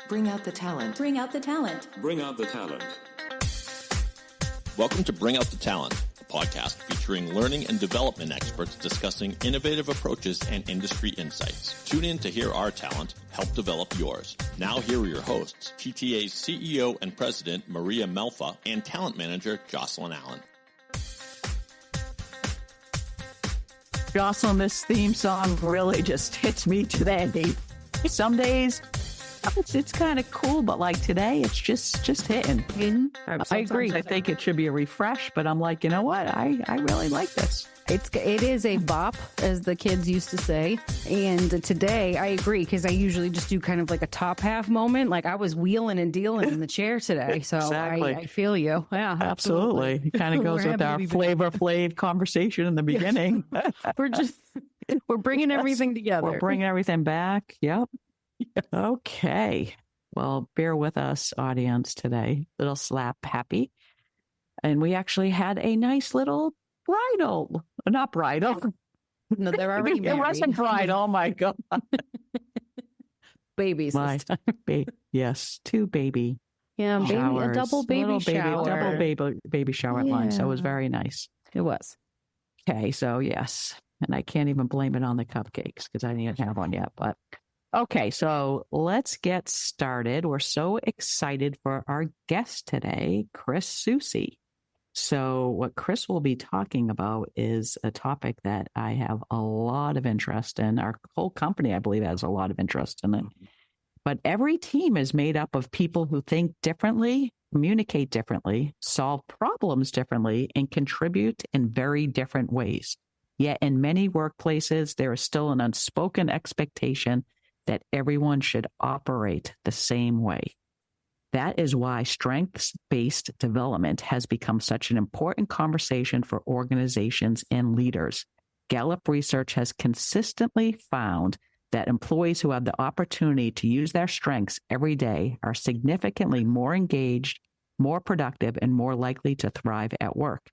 Bring out the talent. Bring out the talent. Bring out the talent. Welcome to Bring Out the Talent, a podcast featuring learning and development experts discussing innovative approaches and industry insights. Tune in to hear our talent, help develop yours. Now here are your hosts, TTA's CEO and President Maria Melfa and Talent Manager Jocelyn Allen. Jocelyn, this theme song really just hits me today. Some days it's kind of cool, but like today, it's just hitting. I agree. I think it should be a refresh, but I'm like, you know what? I really like this. It is a bop, as the kids used to say. And today, I agree, because I usually just do kind of like a top half moment. Like I was wheeling and dealing in the chair today. So Exactly. I feel you. Yeah, Absolutely. It kind of goes with our Flavor Flav conversation in the beginning. We're bringing everything together. We're bringing everything back. Yep. Okay. Well, bear with us, audience, today. Little slap happy. And we actually had a nice little bridal. Not bridal. No, they're already married. It wasn't bridal. Oh, my God. Babies. Yes, two baby showers. A double baby shower. Double baby shower at mine. So it was very nice. It was. Okay, so yes. And I can't even blame it on the cupcakes because I didn't even have one yet. But okay, so let's get started. We're so excited for our guest today, Chris Soucy. So what Chris will be talking about is a topic that I have a lot of interest in. Our whole company, I believe, has a lot of interest in it. But every team is made up of people who think differently, communicate differently, solve problems differently, and contribute in very different ways. Yet in many workplaces, there is still an unspoken expectation that everyone should operate the same way. That is why strengths-based development has become such an important conversation for organizations and leaders. Gallup research has consistently found that employees who have the opportunity to use their strengths every day are significantly more engaged, more productive, and more likely to thrive at work.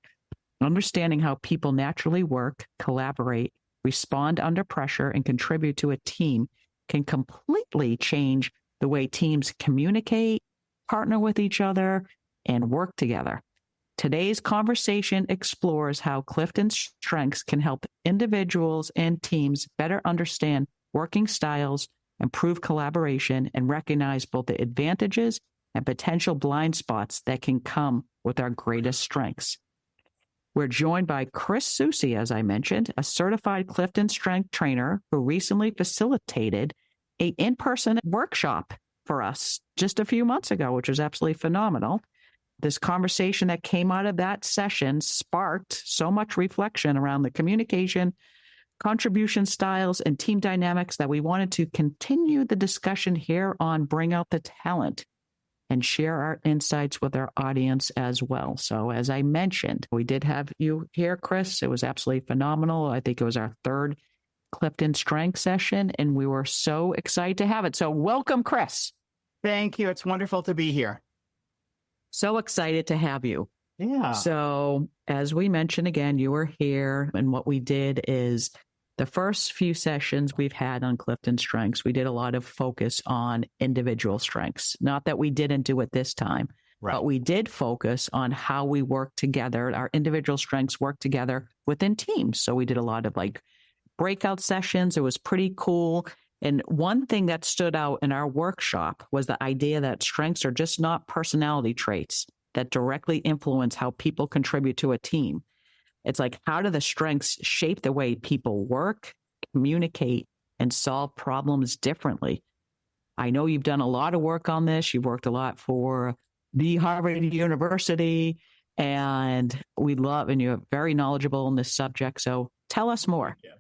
Understanding how people naturally work, collaborate, respond under pressure, and contribute to a team can completely change the way teams communicate, partner with each other, and work together. Today's conversation explores how CliftonStrengths can help individuals and teams better understand working styles, improve collaboration, and recognize both the advantages and potential blind spots that can come with our greatest strengths. We're joined by Chris Soucy, as I mentioned, a certified CliftonStrengths trainer who recently facilitated an in-person workshop for us just a few months ago, which was absolutely phenomenal. This conversation that came out of that session sparked so much reflection around the communication, contribution styles, and team dynamics that we wanted to continue the discussion here on Bring Out the Talent and share our insights with our audience as well. So as I mentioned, we did have you here, Chris. It was absolutely phenomenal. I think it was our third CliftonStrengths session, and we were so excited to have it. So welcome, Chris. Thank you. It's wonderful to be here. So excited to have you. Yeah. So as we mentioned again, you were here, and what we did is the first few sessions we've had on CliftonStrengths, we did a lot of focus on individual strengths. Not that we didn't do it this time, Right. but we did focus on how we work together. Our individual strengths work together within teams. So we did a lot of like breakout sessions. It was pretty cool. And one thing that stood out in our workshop was the idea that strengths are just not personality traits that directly influence how people contribute to a team. It's like, how do the strengths shape the way people work, communicate, and solve problems differently? I know you've done a lot of work on this. You've worked a lot for the Harvard University, and and you're very knowledgeable in this subject. So tell us more. Yeah.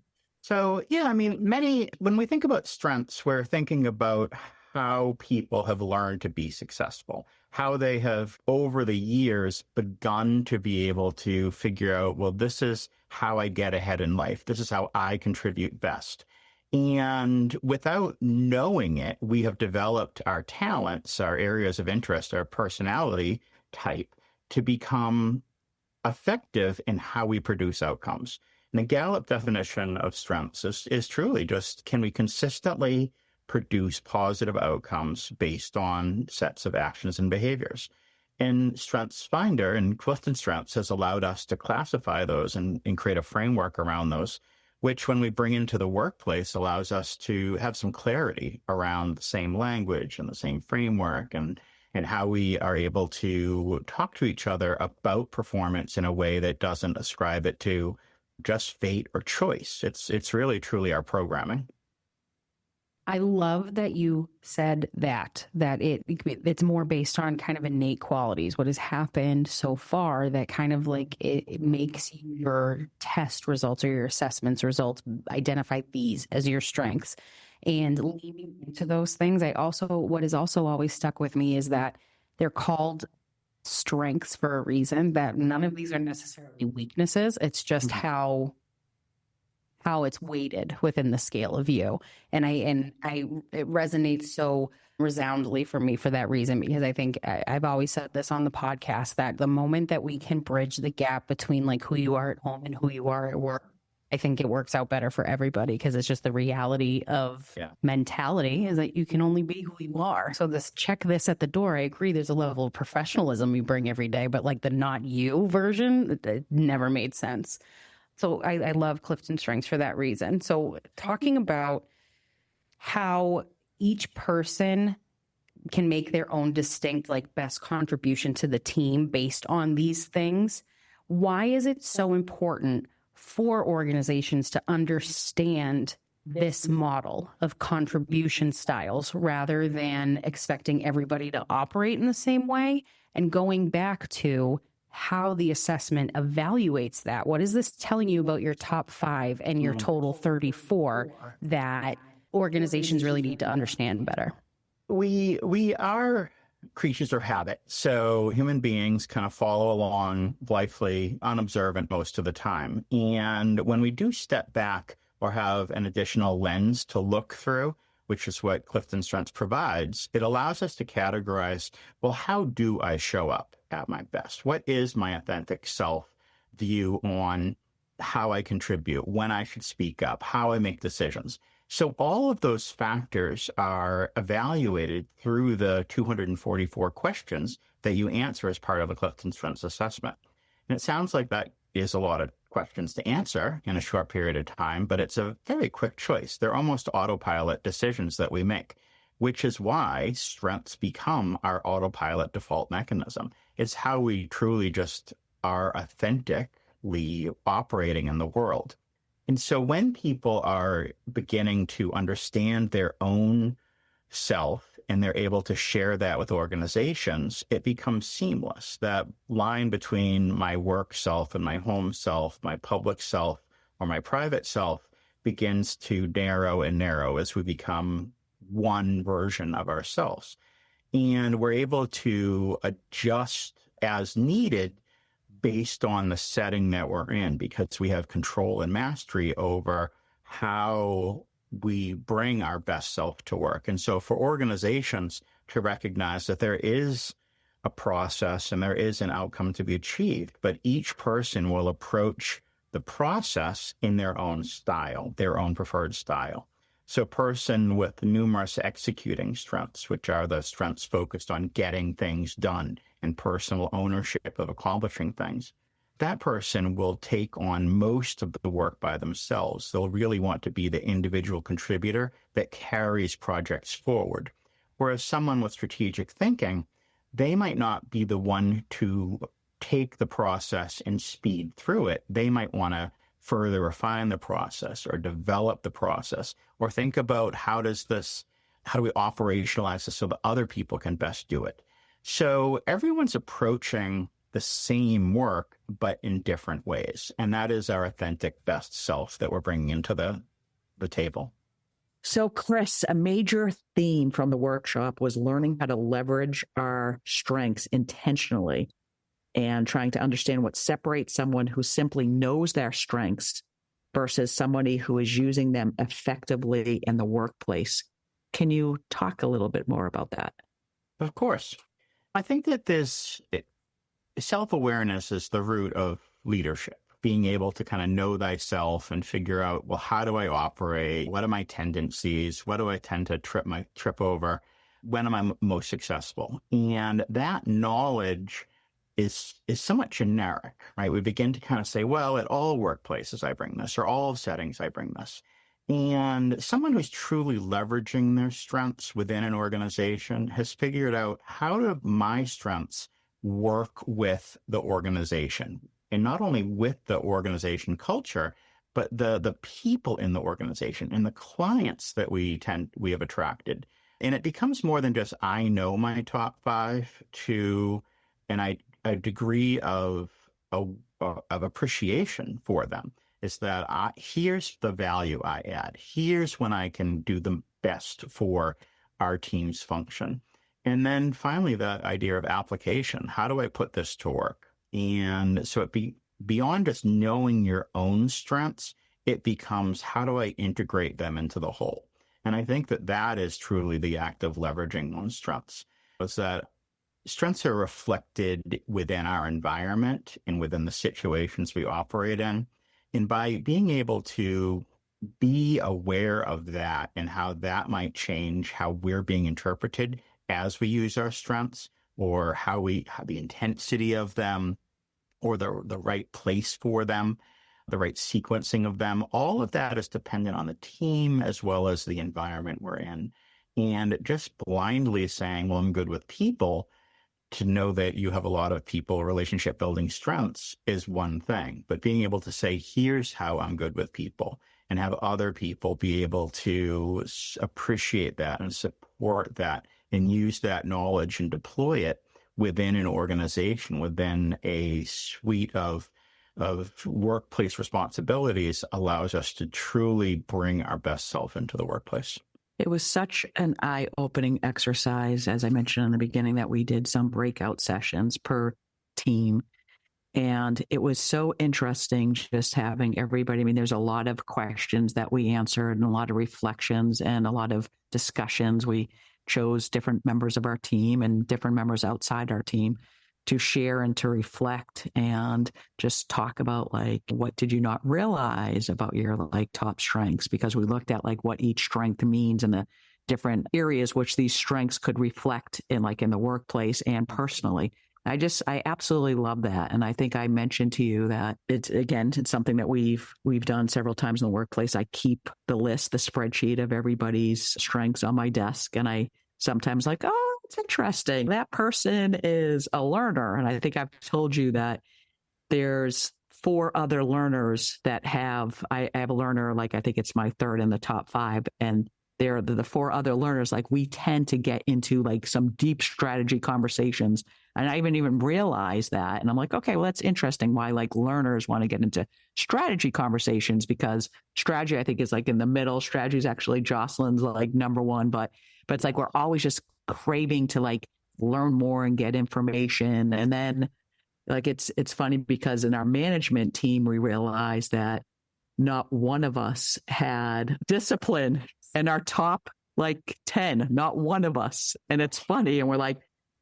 So, when we think about strengths, we're thinking about how people have learned to be successful, how they have over the years begun to be able to figure out, well, this is how I get ahead in life. This is how I contribute best. And without knowing it, we have developed our talents, our areas of interest, our personality type to become effective in how we produce outcomes. And the Gallup definition of strengths is truly just, can we consistently produce positive outcomes based on sets of actions and behaviors. And StrengthsFinder and CliftonStrengths has allowed us to classify those and create a framework around those, which when we bring into the workplace allows us to have some clarity around the same language and the same framework and how we are able to talk to each other about performance in a way that doesn't ascribe it to just fate or choice. It's really, truly our programming. I love that you said that it's more based on kind of innate qualities, what has happened so far that kind of like it makes your test results or your assessments results identify these as your strengths. And leaning into those things, what has also always stuck with me is that they're called strengths for a reason, that none of these are necessarily weaknesses. It's just how it's weighted within the scale of you. And it resonates so resoundingly for me for that reason, because I think I've always said this on the podcast, that the moment that we can bridge the gap between like who you are at home and who you are at work, I think it works out better for everybody, because it's just the reality of mentality is that you can only be who you are. So check this at the door. I agree. There's a level of professionalism you bring every day, but like the not you version, it never made sense. So I love CliftonStrengths for that reason. So talking about how each person can make their own distinct, like best contribution to the team based on these things. Why is it so important for organizations to understand this model of contribution styles rather than expecting everybody to operate in the same way? And going back to how the assessment evaluates that. What is this telling you about your top 5 and your total 34 that organizations really need to understand better? We are creatures of habit. So human beings kind of follow along blithely, unobservant most of the time. And when we do step back or have an additional lens to look through, which is what CliftonStrengths provides, it allows us to categorize, well, how do I show up at my best? What is my authentic self view on how I contribute, when I should speak up, how I make decisions? So all of those factors are evaluated through the 244 questions that you answer as part of a CliftonStrengths assessment. And it sounds like that is a lot of questions to answer in a short period of time, but it's a very quick choice. They're almost autopilot decisions that we make, which is why strengths become our autopilot default mechanism. It's how we truly just are authentically operating in the world. And so when people are beginning to understand their own self and they're able to share that with organizations, it becomes seamless. That line between my work self and my home self, my public self or my private self begins to narrow and narrow as we become one version of ourselves. And we're able to adjust as needed based on the setting that we're in, because we have control and mastery over how we bring our best self to work. And so for organizations to recognize that there is a process and there is an outcome to be achieved, but each person will approach the process in their own style, their own preferred style. So a person with numerous executing strengths, which are the strengths focused on getting things done and personal ownership of accomplishing things, that person will take on most of the work by themselves. They'll really want to be the individual contributor that carries projects forward. Whereas someone with strategic thinking, they might not be the one to take the process and speed through it. They might want to further refine the process or develop the process, or think about how do we operationalize this so that other people can best do it. So everyone's approaching the same work, but in different ways. And that is our authentic best self that we're bringing into the table. So, Chris, a major theme from the workshop was learning how to leverage our strengths intentionally and trying to understand what separates someone who simply knows their strengths versus somebody who is using them effectively in the workplace. Can you talk a little bit more about that? Of course. I think that self-awareness is the root of leadership. being able to kind of know thyself and figure out, well, how do I operate? What are my tendencies? What do I tend to trip over? When am I most successful? And that knowledge is somewhat generic, right? We begin to kind of say, well, at all workplaces I bring this, or all settings I bring this. And someone who's truly leveraging their strengths within an organization has figured out, how do my strengths work with the organization? And not only with the organization culture, but the people in the organization and the clients that we have attracted. And it becomes more than just, I know my top 5, to a degree of appreciation for them. Is that here's the value I add. Here's when I can do the best for our team's function. And then finally, the idea of application. How do I put this to work? And so beyond just knowing your own strengths, it becomes, how do I integrate them into the whole? And I think that is truly the act of leveraging those strengths. Is that strengths are reflected within our environment and within the situations we operate in. And by being able to be aware of that and how that might change how we're being interpreted as we use our strengths, or how the intensity of them, or the right place for them, the right sequencing of them, all of that is dependent on the team as well as the environment we're in. And just blindly saying, well, I'm good with people, to know that you have a lot of people relationship building strengths is one thing, but being able to say, here's how I'm good with people, and have other people be able to appreciate that and support that and use that knowledge and deploy it within an organization, within a suite of workplace responsibilities, allows us to truly bring our best self into the workplace. It was such an eye-opening exercise, as I mentioned in the beginning, that we did some breakout sessions per team. And it was so interesting just having everybody. I mean, there's a lot of questions that we answered and a lot of reflections and a lot of discussions. We chose different members of our team and different members outside our team to share and to reflect and just talk about, like, what did you not realize about your top strengths? Because we looked at what each strength means and the different areas which these strengths could reflect in the workplace and personally. I absolutely love that. And I think I mentioned to you that it's something that we've done several times in the workplace. I keep the spreadsheet of everybody's strengths on my desk. And I sometimes it's interesting. That person is a learner. And I think I've told you that there's 4 other learners that I have a learner, I think it's my 3rd in the top 5. And they're the 4 other learners, we tend to get into some deep strategy conversations. And I even realized that. And I'm like, okay, well, that's interesting why learners want to get into strategy conversations, because strategy, I think, is in the middle. Strategy is actually Jocelyn's number 1, but it's we're always just craving to learn more and get information. And then it's funny because in our management team, we realized that not one of us had discipline in our top 10, not one of us. And it's funny. And we're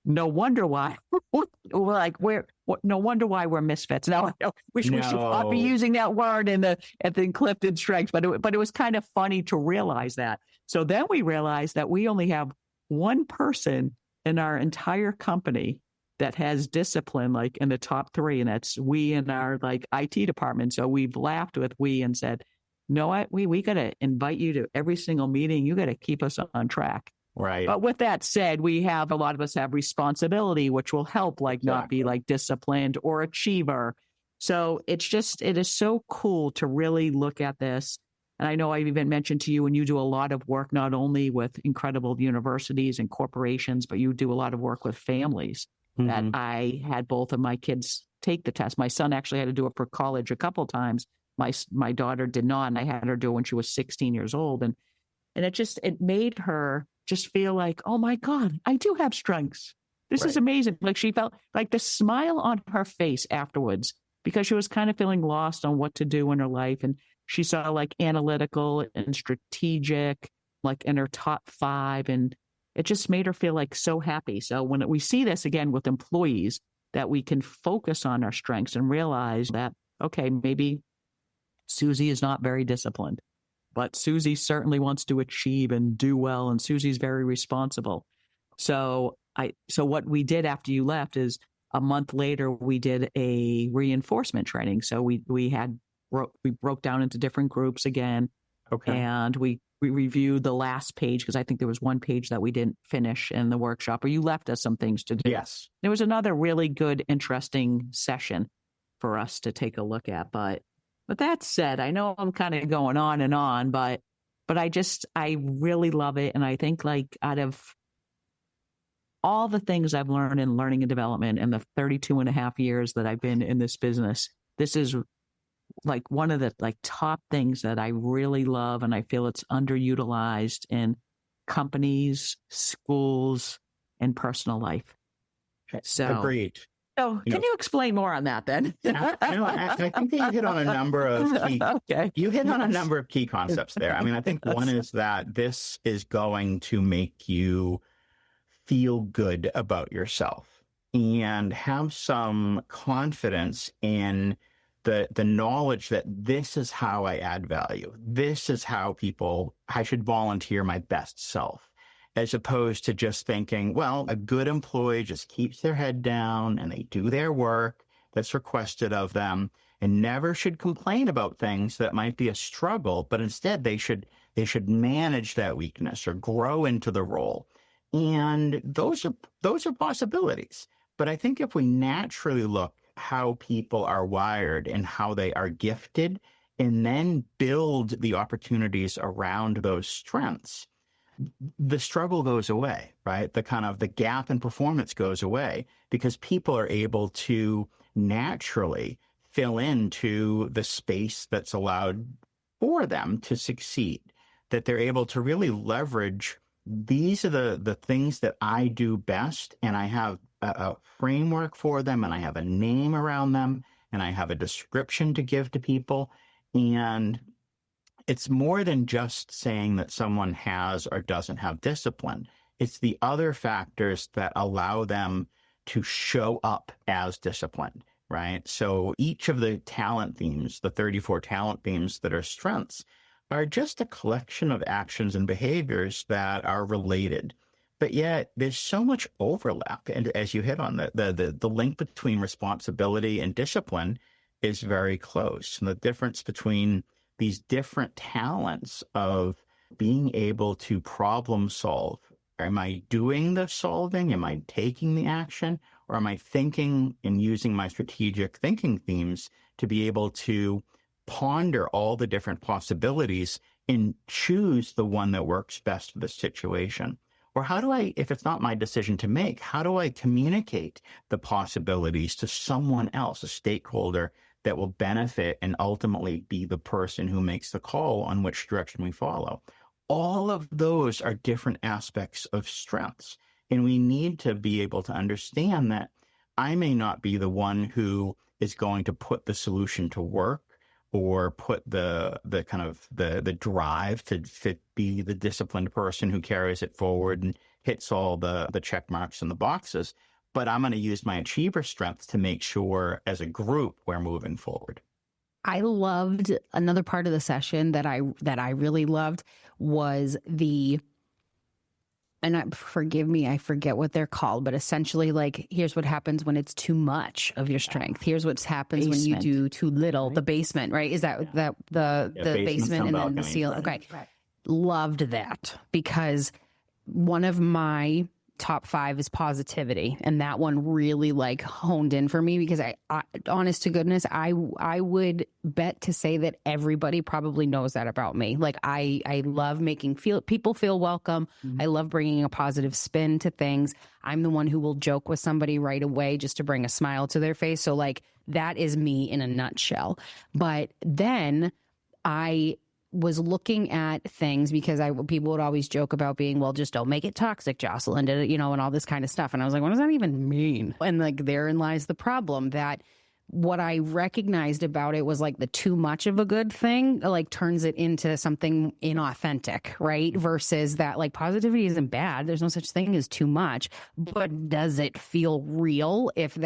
no wonder why. No wonder why we're misfits. Now, we should not be using that word at the CliftonStrengths, but it was kind of funny to realize that. So then we realized that we only have one person in our entire company that has discipline in the top 3, and that's we in our IT department. So we've laughed with we and said, no, we got to invite you to every single meeting. You got to keep us on track. Right. But with that said, a lot of us have responsibility, which will help not be disciplined or achiever. So it is so cool to really look at this. And I know I've even mentioned to you, when you do a lot of work, not only with incredible universities and corporations, but you do a lot of work with families. Mm-hmm. That I had both of my kids take the test. My son actually had to do it for college a couple of times. My daughter did not, and I had her do it when she was 16 years old. And it made her just feel oh my God, I do have strengths. This is amazing. She felt the smile on her face afterwards, because she was kind of feeling lost on what to do in her life. And she saw analytical and strategic, in her top 5. And it just made her feel so happy. So when we see this again with employees, that we can focus on our strengths and realize that okay, maybe Susie is not very disciplined, but Susie certainly wants to achieve and do well, and Susie's very responsible. So what we did after you left is a month later, we did a reinforcement training. So we broke down into different groups again. Okay. And we reviewed the last page because I think there was one page that we didn't finish in the workshop, or you left us some things to do. Yes. There was another really good, interesting session for us to take a look at. But that said, I know I'm kind of going on and on, but I really love it. And I think, like, out of all the things I've learned in learning and development in the 32 and a half years that I've been in this business, this is like one of the top things that I really love, and I feel it's underutilized in companies, schools, and personal life. So agreed. So can you explain more on that then? I think that you hit on a number of key concepts there. I mean, I think one is that this is going to make you feel good about yourself and have some confidence in the knowledge that this is how I add value. This is how I should volunteer my best self, as opposed to just thinking, well, a good employee just keeps their head down and they do their work that's requested of them and never should complain about things that might be a struggle, but instead they should manage that weakness or grow into the role. And those are possibilities. But I think if we naturally look how people are wired and how they are gifted, and then build the opportunities around those strengths, the struggle goes away, right? The gap in performance goes away because people are able to naturally fill into the space that's allowed for them to succeed, that they're able to really leverage. These are the things that I do best, and I have a framework for them, and I have a name around them, and I have a description to give to people. And it's more than just saying that someone has or doesn't have discipline. It's the other factors that allow them to show up as disciplined, right? So each of the talent themes, the 34 talent themes that are strengths, are just a collection of actions and behaviors that are related. But yet there's so much overlap. And as you hit on, the link between responsibility and discipline is very close. And the difference between these different talents of being able to problem solve. Am I doing the solving? Am I taking the action? Or am I thinking and using my strategic thinking themes to be able to ponder all the different possibilities and choose the one that works best for the situation? Or how do I, if it's not my decision to make, how do I communicate the possibilities to someone else, a stakeholder that will benefit and ultimately be the person who makes the call on which direction we follow? All of those are different aspects of strengths. And we need to be able to understand that I may not be the one who is going to put the solution to work or put the drive to be the disciplined person who carries it forward and hits all the check marks and the boxes. But I'm going to use my achiever strengths to make sure as a group we're moving forward. I loved another part of the session that I really loved was forgive me, I forget what they're called, but essentially, like, here's what happens when it's too much of your strength. Here's what happens when you do too little. Right? The basement, right? Is that the basement and then the ceiling? Okay. Right. Loved that, because one of my top 5 is positivity. And that one really honed in for me, because I honest to goodness, I would bet to say that everybody probably knows that about me. I love making people feel welcome. Mm-hmm. I love bringing a positive spin to things. I'm the one who will joke with somebody right away just to bring a smile to their face. So that is me in a nutshell. But then I was looking at things, because people would always joke about being, well, just don't make it toxic, Jocelyn, and all this kind of stuff. And I was like, what does that even mean? And therein lies the problem, that what I recognized about it was like the too much of a good thing, like turns it into something inauthentic, right? Versus that like positivity isn't bad. There's no such thing as too much, but does it feel real if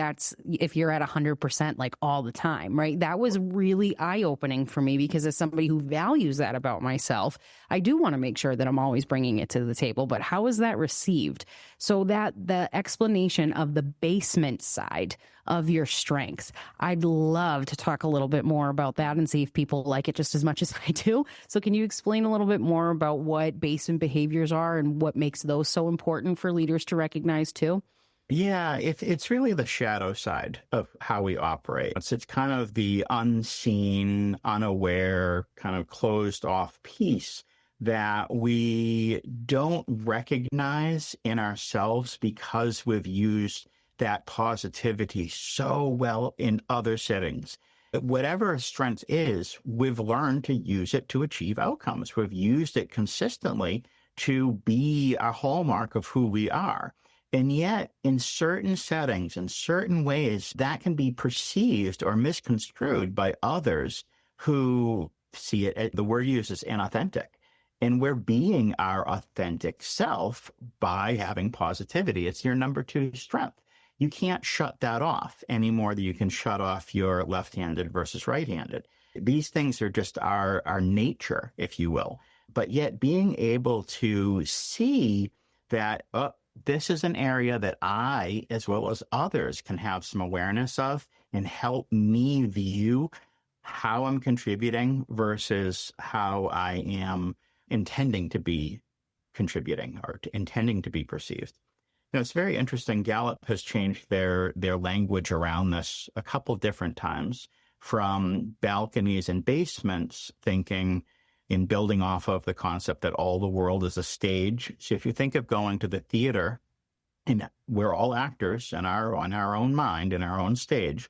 you're at 100% like all the time, right? That was really eye-opening for me because as somebody who values that about myself, I do want to make sure that I'm always bringing it to the table, but how is that received? So that the explanation of the basement side of your strengths, I'd love to talk a little bit more about that and see if people like it just as much as I do. So can you explain a little bit more about what basement behaviors are and what makes those so important for leaders to recognize too? Yeah, it's really the shadow side of how we operate. It's kind of the unseen, unaware, kind of closed off piece that we don't recognize in ourselves because we've used that positivity so well in other settings. Whatever a strength is, we've learned to use it to achieve outcomes. We've used it consistently to be a hallmark of who we are. And yet, in certain settings, in certain ways, that can be perceived or misconstrued by others who see it, the word used is inauthentic. And we're being our authentic self by having positivity. It's your number 2 strength. You can't shut that off any more than you can shut off your left-handed versus right-handed. These things are just our nature, if you will. But yet being able to see that this is an area that I, as well as others, can have some awareness of and help me view how I'm contributing versus how I am intending to be contributing or intending to be perceived. Now, it's very interesting. Gallup has changed their language around this a couple different times, from balconies and basements, thinking in building off of the concept that all the world is a stage. So if you think of going to the theater, and we're all actors in our own mind, in our own stage,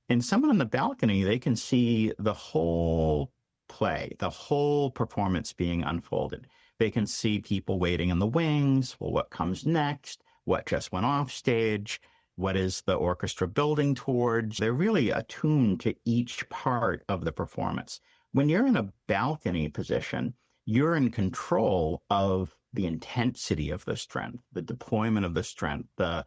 and someone on the balcony, they can see the whole play, the whole performance being unfolded. They can see people waiting in the wings. Well, what comes next? What just went off stage? What is the orchestra building towards? They're really attuned to each part of the performance. When you're in a balcony position, you're in control of the intensity of the strength, the deployment of the strength, the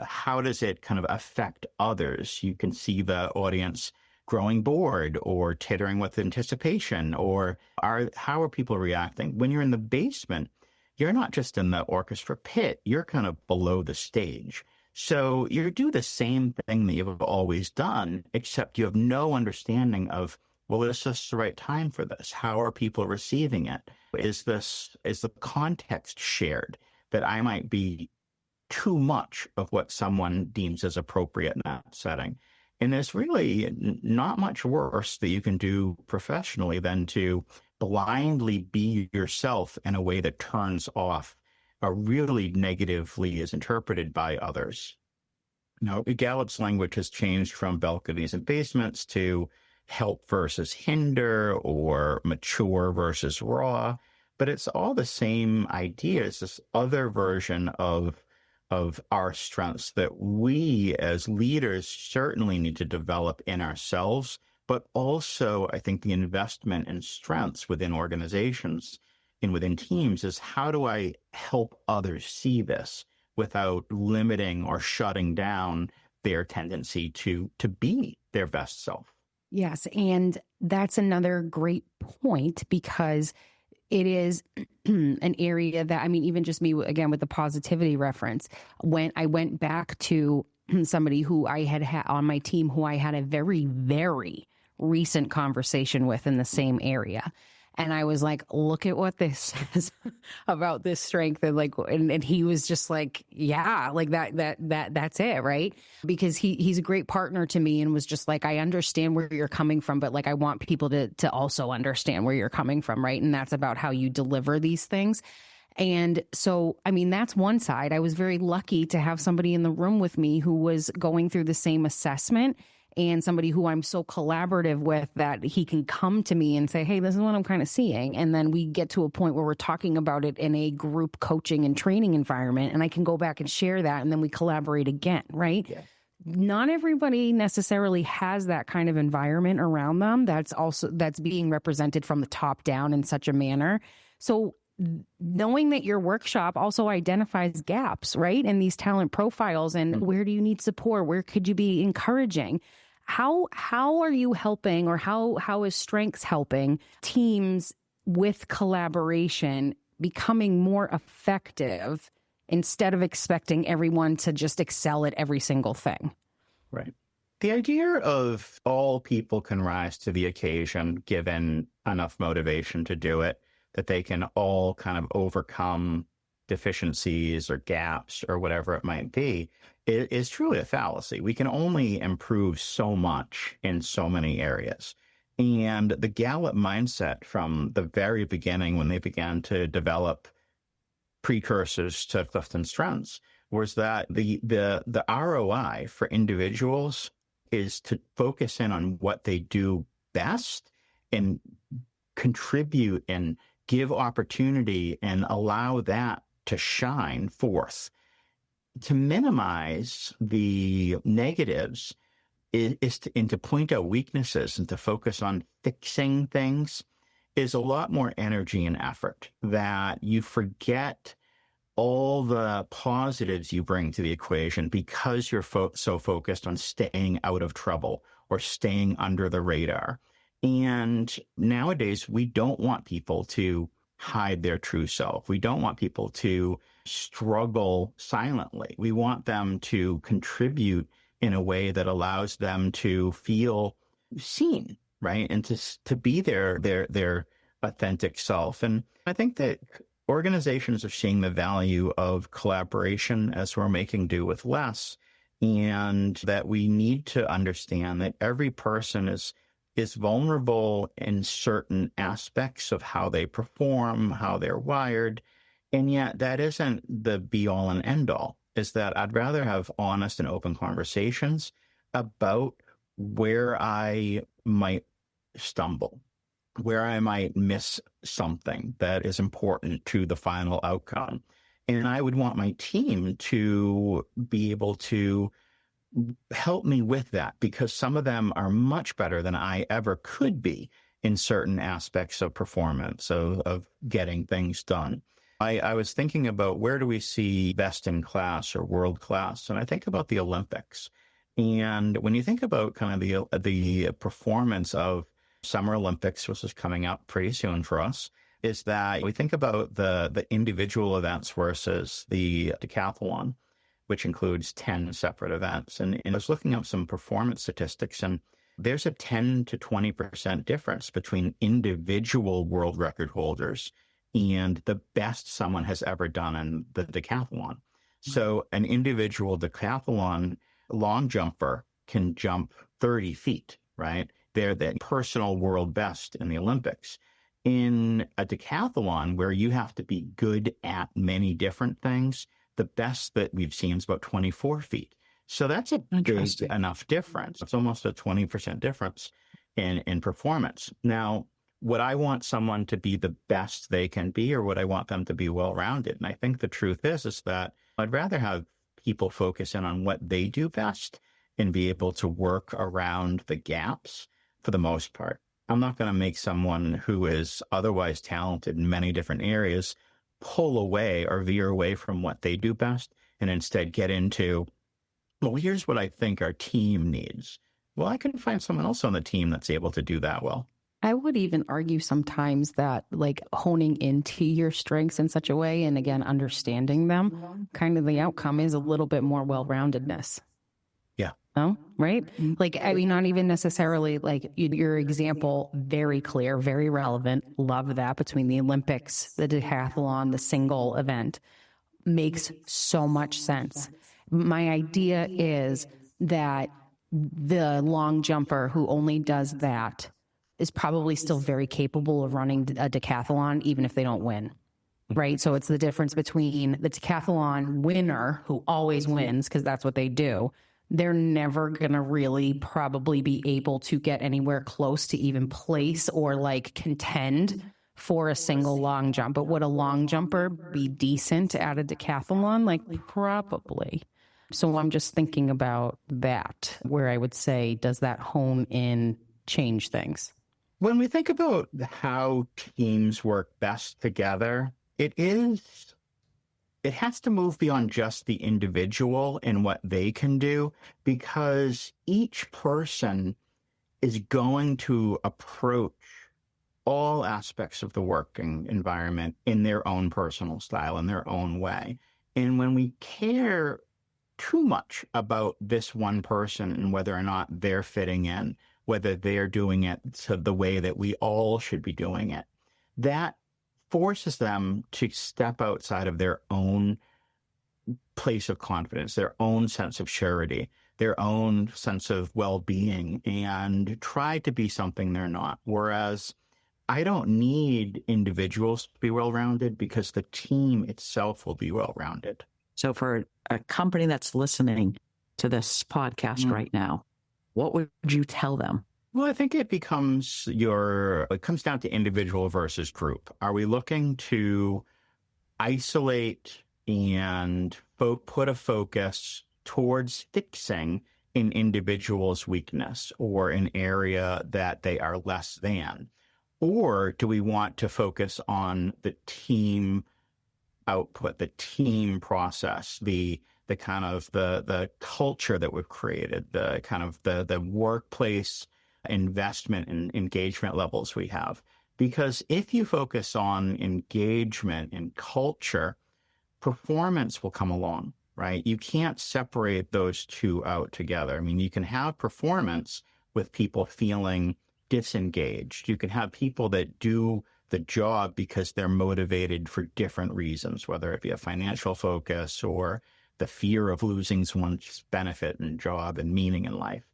how does it kind of affect others? You can see the audience growing bored or tittering with anticipation, or how are people reacting? When you're in the basement, you're not just in the orchestra pit, you're kind of below the stage. So you do the same thing that you've always done, except you have no understanding of, well, is this the right time for this? How are people receiving it? Is the context shared that I might be too much of what someone deems as appropriate in that setting? And there's really not much worse that you can do professionally than to blindly be yourself in a way that turns off or really negatively is interpreted by others. Now, Gallup's language has changed from balconies and basements to help versus hinder or mature versus raw, but it's all the same idea. It's this other version of our strengths that we as leaders certainly need to develop in ourselves, but also I think the investment in strengths within organizations and within teams is, how do I help others see this without limiting or shutting down their tendency to be their best self? Yes, and that's another great point, because it is an area that, I mean, even just me, again, with the positivity reference, when I went back to somebody who I had on my team, who I had a very, very recent conversation with in the same area. And I was like, look at what this says about this strength. And he was just like, yeah, like that's it. Right. Because he's a great partner to me, and was just like, I understand where you're coming from, but like, I want people to also understand where you're coming from. Right. And that's about how you deliver these things. And so, I mean, that's one side. I was very lucky to have somebody in the room with me who was going through the same assessment, and somebody who I'm so collaborative with that he can come to me and say, hey, this is what I'm kind of seeing. And then we get to a point where we're talking about it in a group coaching and training environment, and I can go back and share that, and then we collaborate again, right? Yeah. not everybody necessarily has that kind of environment around them that's being represented from the top down in such a manner. So knowing that your workshop also identifies gaps, right, in these talent profiles, and where do you need support? Where could you be encouraging? How are you helping, or how is Strengths helping teams with collaboration becoming more effective instead of expecting everyone to just excel at every single thing? Right. The idea of all people can rise to the occasion given enough motivation to do it, that they can all kind of overcome deficiencies or gaps or whatever it might be, is truly a fallacy. We can only improve so much in so many areas. And the Gallup mindset from the very beginning, when they began to develop precursors to CliftonStrengths, was that the ROI for individuals is to focus in on what they do best and contribute and give opportunity and allow that to shine forth. To minimize the negatives and to point out weaknesses and to focus on fixing things is a lot more energy and effort, that you forget all the positives you bring to the equation because you're so focused on staying out of trouble or staying under the radar. And nowadays, we don't want people to hide their true self. We don't want people to struggle silently. We want them to contribute in a way that allows them to feel seen, right? And to be their authentic self. And I think that organizations are seeing the value of collaboration as we're making do with less, and that we need to understand that every person is vulnerable in certain aspects of how they perform, how they're wired. And yet that isn't the be all and end all. Is that I'd rather have honest and open conversations about where I might stumble, where I might miss something that is important to the final outcome. And I would want my team to be able to help me with that, because some of them are much better than I ever could be in certain aspects of performance, of getting things done. I was thinking about, where do we see best in class or world class? And I think about the Olympics. And when you think about kind of the performance of Summer Olympics, which is coming up pretty soon for us, is that we think about the individual events versus the decathlon, which includes 10 separate events. And I was looking up some performance statistics, and there's a 10 to 20% difference between individual world record holders and the best someone has ever done in the decathlon. So an individual decathlon long jumper can jump 30 feet, right? They're the personal world best in the Olympics. In a decathlon, where you have to be good at many different things, the best that we've seen is about 24 feet. So that's a big enough difference. It's almost a 20% difference in performance. Now, would I want someone to be the best they can be, or would I want them to be well-rounded? And I think the truth is that I'd rather have people focus in on what they do best and be able to work around the gaps for the most part. I'm not going to make someone who is otherwise talented in many different areas pull away or veer away from what they do best and instead get into, well, here's what I think our team needs. Well, I can find someone else on the team that's able to do that well. I would even argue sometimes that, like, honing into your strengths in such a way, and again, understanding them, kind of the outcome is a little bit more well-roundedness. Yeah. Oh, right? Like, I mean, not even necessarily, like, your example, very clear, very relevant. Love that, between the Olympics, the decathlon, the single event. Makes so much sense. My idea is that the long jumper who only does that is probably still very capable of running a decathlon, even if they don't win, right? So it's the difference between the decathlon winner, who always wins because that's what they do. They're never going to really probably be able to get anywhere close to even place or like contend for a single long jump. But would a long jumper be decent at a decathlon? Like, probably. So I'm just thinking about that, where I would say, does that hone in change things? When we think about how teams work best together, it has to move beyond just the individual and what they can do, because each person is going to approach all aspects of the working environment in their own personal style, in their own way. And when we care too much about this one person and whether or not they're fitting in, whether they're doing it to the way that we all should be doing it, that forces them to step outside of their own place of confidence, their own sense of surety, their own sense of well-being, and try to be something they're not. Whereas I don't need individuals to be well-rounded, because the team itself will be well-rounded. So for a company that's listening to this podcast right now, what would you tell them? Well, I think it comes down to individual versus group. Are we looking to isolate and put a focus towards fixing an individual's weakness or an area that they are less than? Or do we want to focus on the team output, the team process, the kind of the culture that we've created, the kind of the workplace investment and engagement levels we have? Because if you focus on engagement and culture, performance will come along, right? You can't separate those two out together. I mean, you can have performance with people feeling disengaged. You can have people that do the job because they're motivated for different reasons, whether it be a financial focus or the fear of losing one's benefit and job and meaning in life.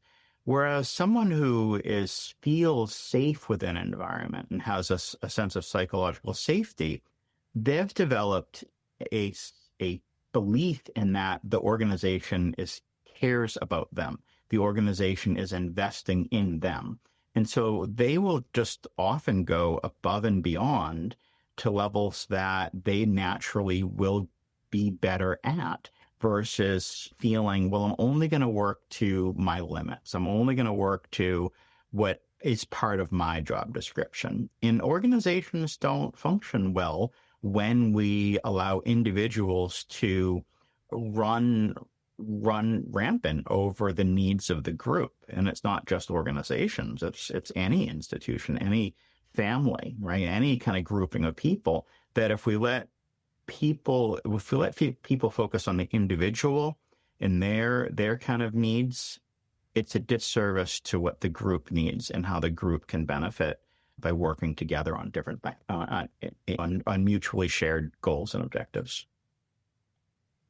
Whereas someone who feels safe within an environment and has a sense of psychological safety, they've developed a belief in that the organization cares about them. The organization is investing in them. And so they will just often go above and beyond to levels that they naturally will be better at, versus feeling, well, I'm only going to work to my limits. I'm only going to work to what is part of my job description. And organizations don't function well when we allow individuals to run rampant over the needs of the group. And it's not just organizations, it's any institution, any family, right? Any kind of grouping of people, that if we let people focus on the individual and their kind of needs, it's a disservice to what the group needs and how the group can benefit by working together on different on mutually shared goals and objectives.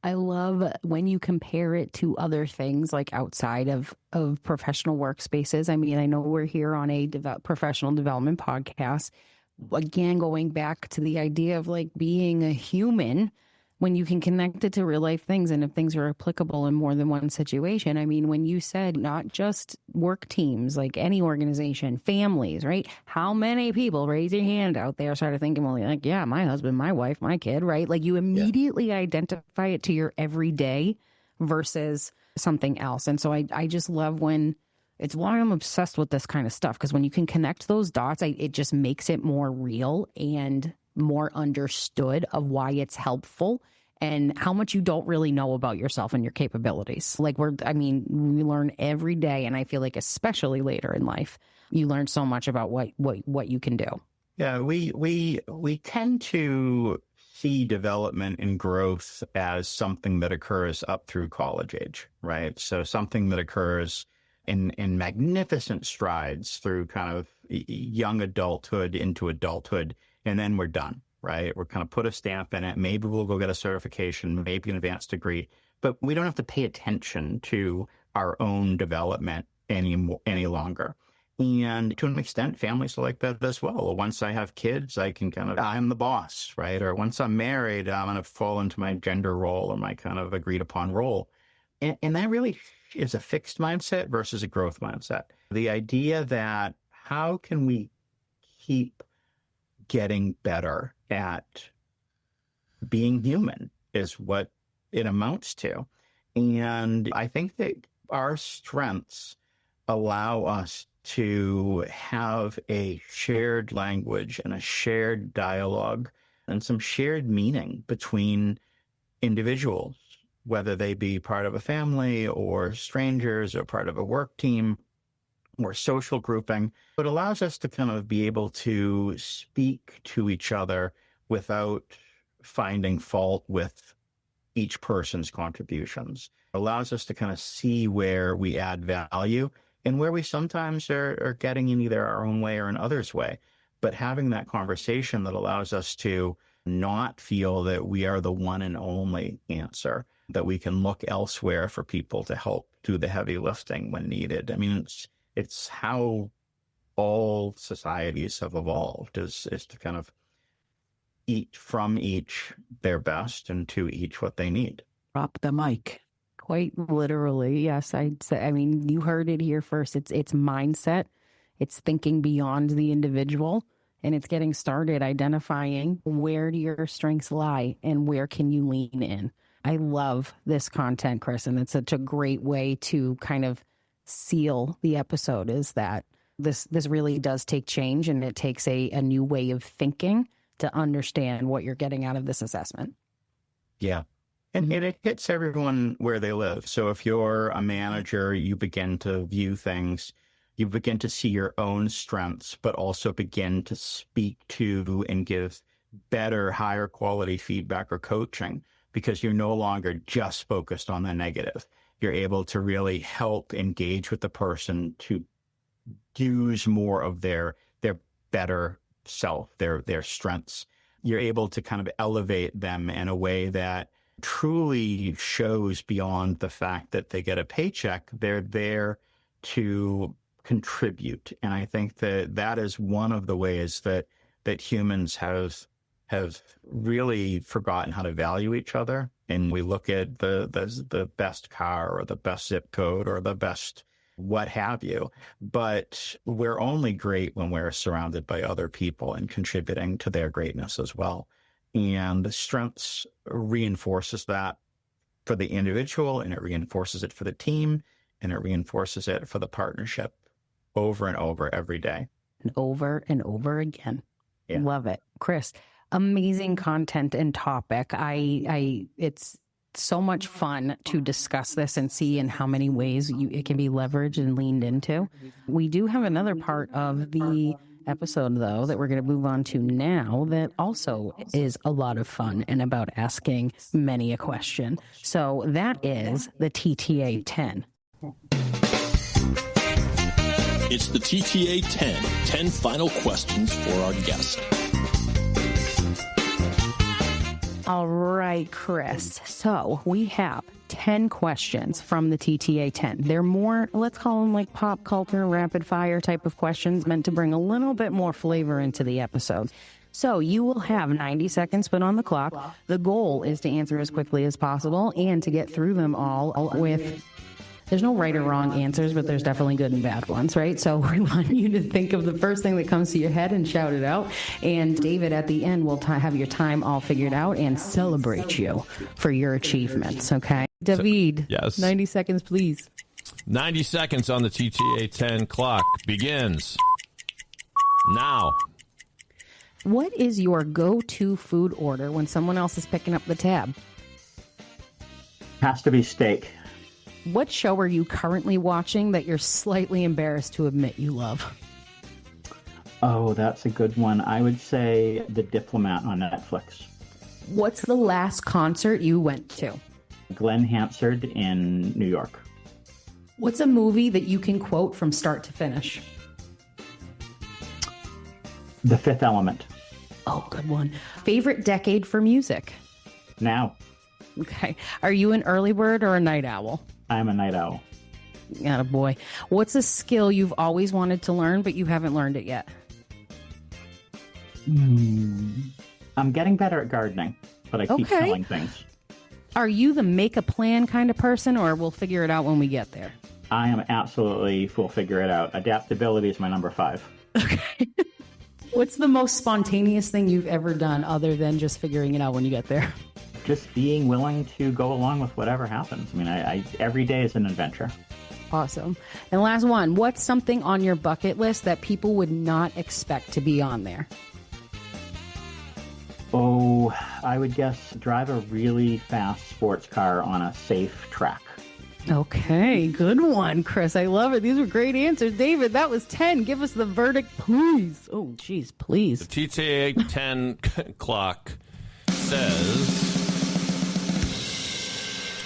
I love when you compare it to other things like outside of professional workspaces. I mean, I know we're here on a professional development podcast. Again, going back to the idea of like being a human, when you can connect it to real life things, and if things are applicable in more than one situation. I mean, when you said not just work teams, like any organization, families, right? How many people, raise your hand out there, started thinking, well, like, yeah, my husband, my wife, my kid, right? Like you immediately identify it to your everyday versus something else. And so I just love when, it's why I'm obsessed with this kind of stuff, because when you can connect those dots, it just makes it more real and more understood of why it's helpful and how much you don't really know about yourself and your capabilities. Like we learn every day. And I feel like especially later in life, you learn so much about what you can do. Yeah, we tend to see development and growth as something that occurs up through college age, right? So something that occurs in magnificent strides through kind of young adulthood into adulthood, and then we're done, right? We're kind of put a stamp in it. Maybe we'll go get a certification, maybe an advanced degree, but we don't have to pay attention to our own development any longer. And to an extent, families are like that as well. Once I have kids, I'm the boss, right? Or once I'm married, I'm going to fall into my gender role or my kind of agreed upon role. And that really is a fixed mindset versus a growth mindset. The idea that how can we keep getting better at being human is what it amounts to. And I think that our strengths allow us to have a shared language and a shared dialogue and some shared meaning between individuals, whether they be part of a family or strangers or part of a work team or social grouping. It allows us to kind of be able to speak to each other without finding fault with each person's contributions. It allows us to kind of see where we add value and where we sometimes are getting in either our own way or in others' way. But having that conversation that allows us to not feel that we are the one and only answer, that we can look elsewhere for people to help do the heavy lifting when needed. I mean, it's how all societies have evolved, is to kind of eat from each their best and to each what they need. Drop the mic. Quite literally, yes. I'd say, I mean, you heard it here first. It's mindset. It's thinking beyond the individual, and it's getting started identifying where do your strengths lie and where can you lean in. I love this content, Chris, and it's such a great way to kind of seal the episode, is that this really does take change, and it takes a new way of thinking to understand what you're getting out of this assessment. Yeah. And it hits everyone where they live. So if you're a manager, you begin to view things, you begin to see your own strengths, but also begin to speak to and give better, higher quality feedback or coaching, because you're no longer just focused on the negative. You're able to really help engage with the person to use more of their better self, their strengths. You're able to kind of elevate them in a way that truly shows beyond the fact that they get a paycheck. They're there to contribute. And I think that is one of the ways that humans have really forgotten how to value each other. And we look at the best car or the best zip code or the best what have you. But we're only great when we're surrounded by other people and contributing to their greatness as well. And the strengths reinforces that for the individual, and it reinforces it for the team, and it reinforces it for the partnership over and over every day. And over again. Yeah. Love it. Chris, amazing content and topic. It's so much fun to discuss this and see in how many ways it can be leveraged and leaned into. We do have another part of the episode, though, that we're going to move on to now that also is a lot of fun and about asking many a question. So that is the TTA 10. It's the TTA 10 final questions for our guest. All right, Chris. So we have 10 questions from the TTA 10. They're more, let's call them like pop culture, rapid fire type of questions meant to bring a little bit more flavor into the episode. So you will have 90 seconds put on the clock. The goal is to answer as quickly as possible and to get through them all with... There's no right or wrong answers, but there's definitely good and bad ones, right? So we want you to think of the first thing that comes to your head and shout it out. And David, at the end, will have your time all figured out and celebrate you for your achievements, okay? David, yes. 90 seconds, please. 90 seconds on the TTA 10 clock begins now. What is your go-to food order when someone else is picking up the tab? Has to be steak. What show are you currently watching that you're slightly embarrassed to admit you love? Oh, that's a good one. I would say The Diplomat on Netflix. What's the last concert you went to? Glenn Hansard in New York. What's a movie that you can quote from start to finish? The Fifth Element. Oh, good one. Favorite decade for music? Now. Okay. Are you an early bird or a night owl? I'm a night owl. Attaboy. What's a skill you've always wanted to learn, but you haven't learned it yet? I'm getting better at gardening, but I keep selling things. Are you the make a plan kind of person, or we'll figure it out when we get there? I am absolutely, we'll figure it out. Adaptability is my number 5. Okay. What's the most spontaneous thing you've ever done other than just figuring it out when you get there? just being willing to go along with whatever happens. I mean, I every day is an adventure. Awesome. And last one, what's something on your bucket list that people would not expect to be on there? Oh, I would guess drive a really fast sports car on a safe track. Okay, good one, Chris. I love it. These were great answers. David, that was 10. Give us the verdict, please. Oh, geez, please. The TTA 10 clock says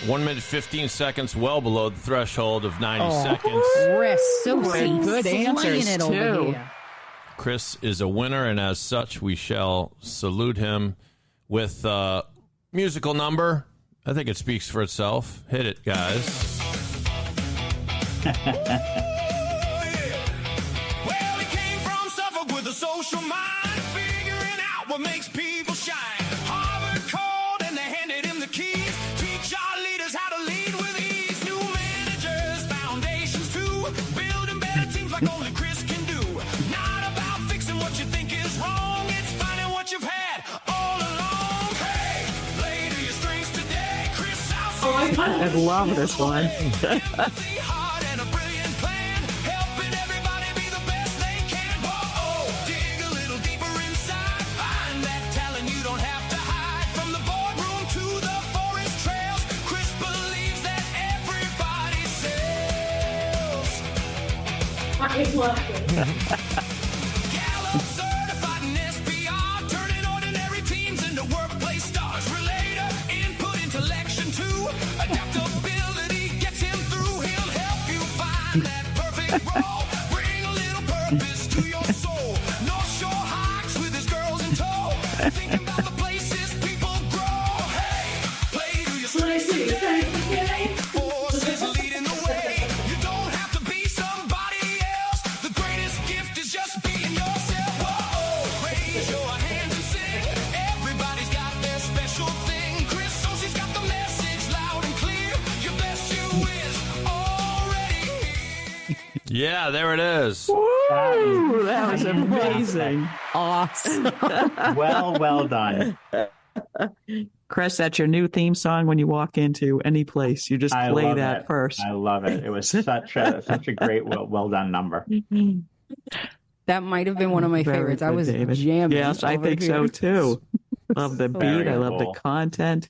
1 minute 15 seconds, well below the threshold of 90 seconds. Chris, so Good answers, it too. over here. Chris is a winner, and as such, we shall salute him with a musical number. I think it speaks for itself. Hit it, guys. Well, he came from Suffolk with a social mind, figuring out what makes people shine. Harvard called and they handed him the keys. Teach our leaders how to lead with ease. New managers, foundations too. Building better teams like only Chris can do. Not about fixing what you think is wrong. It's finding what you've had all along. Hey, play to your strengths today. Chris South. I love this one. Gallup certified in SPR, turning ordinary teams into workplace stars. Relator, input, intellection too. Adaptability gets him through. He'll help you find that perfect role. Bring a little purpose to your soul. North Shore hikes with his girls in tow. Thinking about the places people grow. Hey, play to your strengths today. Forces leading the way. You don't have to be somebody else. The greatest gift is just being yourself. Whoa, raise your hands and sing. Everybody's got their special thing. Chris Sosie's got the message loud and clear. Your best you is already here. Yeah, there it is. Ooh, that was amazing. Awesome. Well done. Chris, that's your new theme song when you walk into any place. You just I play love that it. first. I love it. It was such a great, well done number. That might have been one of my Very favorites. I good, was David. jamming. Yes, I over think here. so too. Love the beat. Very I love cool. the content.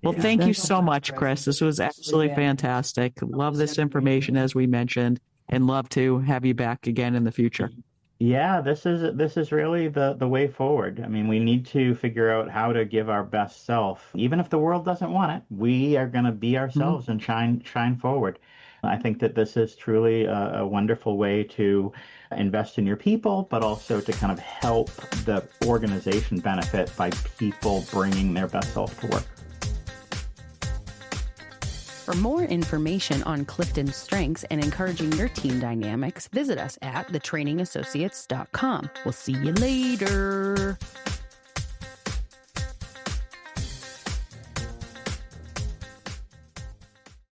Well, thank you so much, Chris. This was absolutely fantastic. Love this information, as we mentioned, and love to have you back again in the future. Yeah, this is really the way forward. I mean, we need to figure out how to give our best self, even if the world doesn't want it. We are going to be ourselves and shine forward. I think that this is truly a wonderful way to invest in your people, but also to kind of help the organization benefit by people bringing their best self to work. For more information on CliftonStrengths and encouraging your team dynamics, visit us at thetrainingassociates.com. We'll see you later.